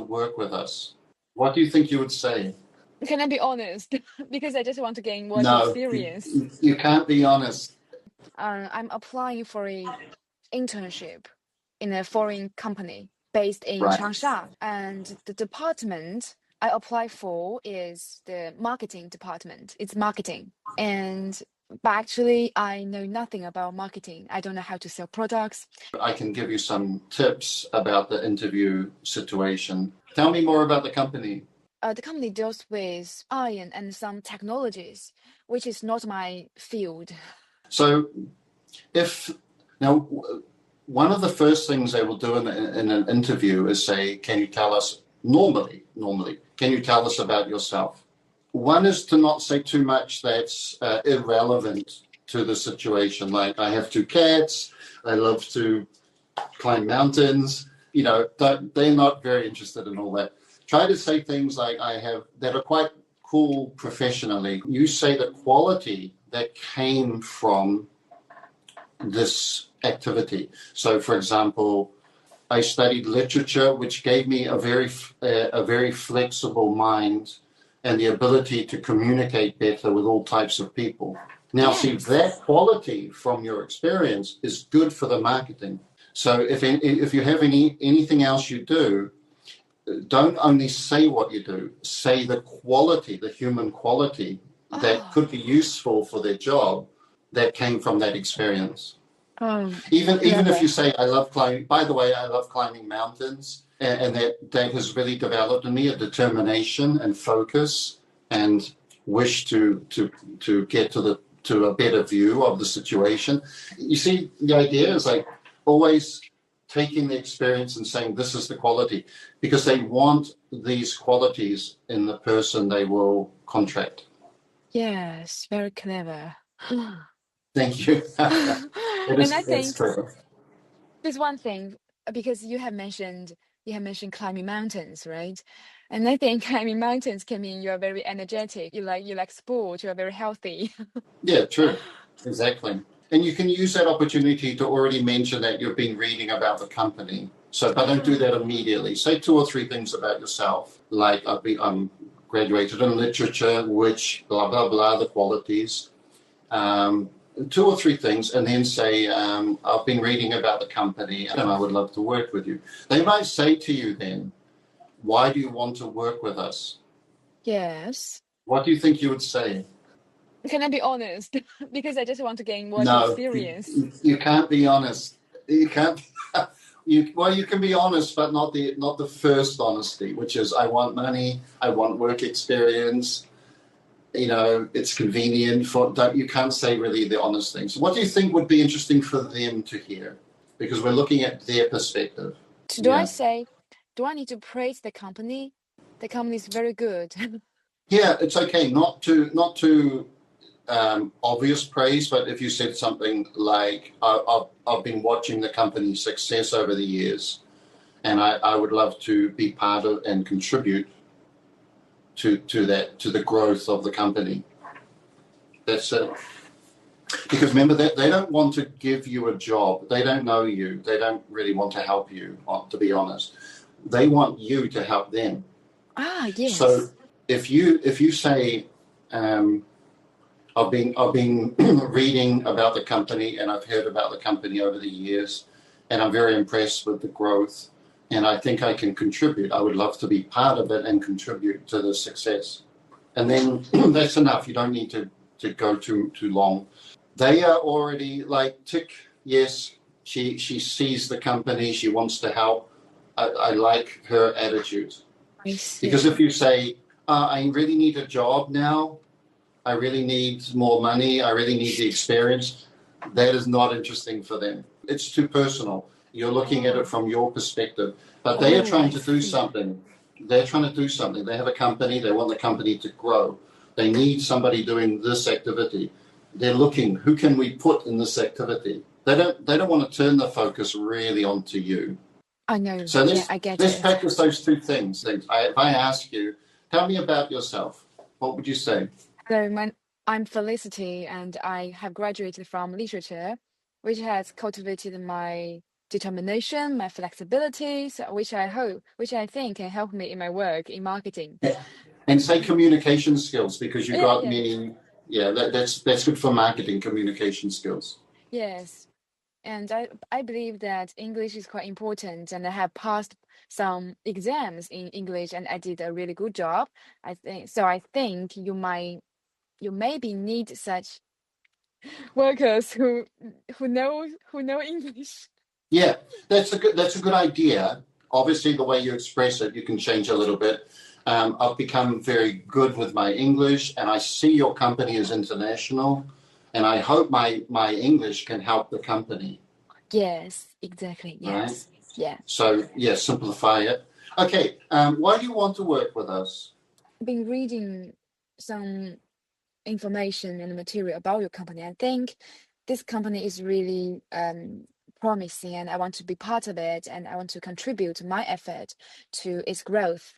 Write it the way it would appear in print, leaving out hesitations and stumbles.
work with us? What do you think you would say? Can I be honest? Because I just want to gain more No, experience. you can't be honest. I'm applying for a internship in a foreign company based in Right. Changsha, and the department I apply for is the marketing department. It's marketing, but actually I know nothing about marketing. I don't know how to sell products. I can give you some tips about the interview situation. Tell me more about the company. The company deals with iron and some technologies, which is not my field. So one of the first things they will do in an interview is say, can you tell us, normally, can you tell us about yourself? One is to not say too much that's irrelevant to the situation. Like, I have 2 cats, I love to climb mountains. They're not very interested in all that. Try to say things like that are quite cool professionally. You say the quality that came from this activity. So, for example, I studied literature, which gave me a very flexible mind and the ability to communicate better with all types of people. Now, Yes. see, that quality from your experience is good for the marketing. So if you have anything else you do, don't only say what you do, say the quality, the human quality that could be useful for their job that came from that experience. Even if you say, I love climbing, by the way, I love climbing mountains, and that has really developed in me a determination and focus and wish to get to a better view of the situation. You see, the idea is like always taking the experience and saying this is the quality, because they want these qualities in the person they will contract. Yes, very clever. Thank you. And I think clever. there's one thing, because you have mentioned climbing mountains, right? And I think climbing mountains can mean you're very energetic, you like sport, you're very healthy. Yeah, true. Exactly. And you can use that opportunity to already mention that you've been reading about the company. So, but don't do that immediately. Say 2 or 3 things about yourself, like I'm graduated in literature, which blah, blah, blah, the qualities. 2 or 3 things, and then say, I've been reading about the company and I would love to work with you. They might say to you then, why do you want to work with us? Yes. What do you think you would say? Can I be honest? Because I just want to gain more experience. You can't be honest. You can't. You can be honest, but not the first honesty, which is I want money, I want work experience. It's convenient you can't say really the honest things. What do you think would be interesting for them to hear? Because we're looking at their perspective. Do I need to praise the company? The company is very good. Yeah, it's okay not to obvious praise, but if you said something like, I've been watching the company's success over the years, and I would love to be part of and contribute to the growth of the company. That's it. Because remember that they don't want to give you a job. They don't know you. They don't really want to help you, to be honest. They want you to help them. Yes. So if you say, I've been reading about the company and I've heard about the company over the years, and I'm very impressed with the growth, and I think I can contribute. I would love to be part of it and contribute to the success. And then that's enough. You don't need to go too long. They are already like, tick, yes, she sees the company, she wants to help. I like her attitude. I see. Because if you say, I really need a job now, I really need more money, I really need the experience, that is not interesting for them. It's too personal. You're looking at it from your perspective. But they are trying to do something. They're trying to do something. They have a company, they want the company to grow. They need somebody doing this activity. They're looking, who can we put in this activity? They don't want to turn the focus really onto you. I know. So I get let's it. practice those 2 things. If I ask you, tell me about yourself, what would you say? Hello, I'm Felicity, and I have graduated from literature, which has cultivated my determination, my flexibility, so which I think can help me in my work in marketing. And say communication skills, because you've got Yeah. many. Yeah, that's good for marketing, communication skills. Yes. And I believe that English is quite important, and I have passed some exams in English and I did a really good job. I think you maybe need such workers who know English. Yeah, that's a good idea. Obviously, the way you express it, you can change a little bit. I've become very good with my English, and I see your company as international, and I hope my English can help the company. Yes, exactly. Yes. Right? Yeah. So, yeah, simplify it. Okay, why do you want to work with us? I've been reading some information and material about your company. I think this company is really promising, and I want to be part of it, and I want to contribute my effort to its growth.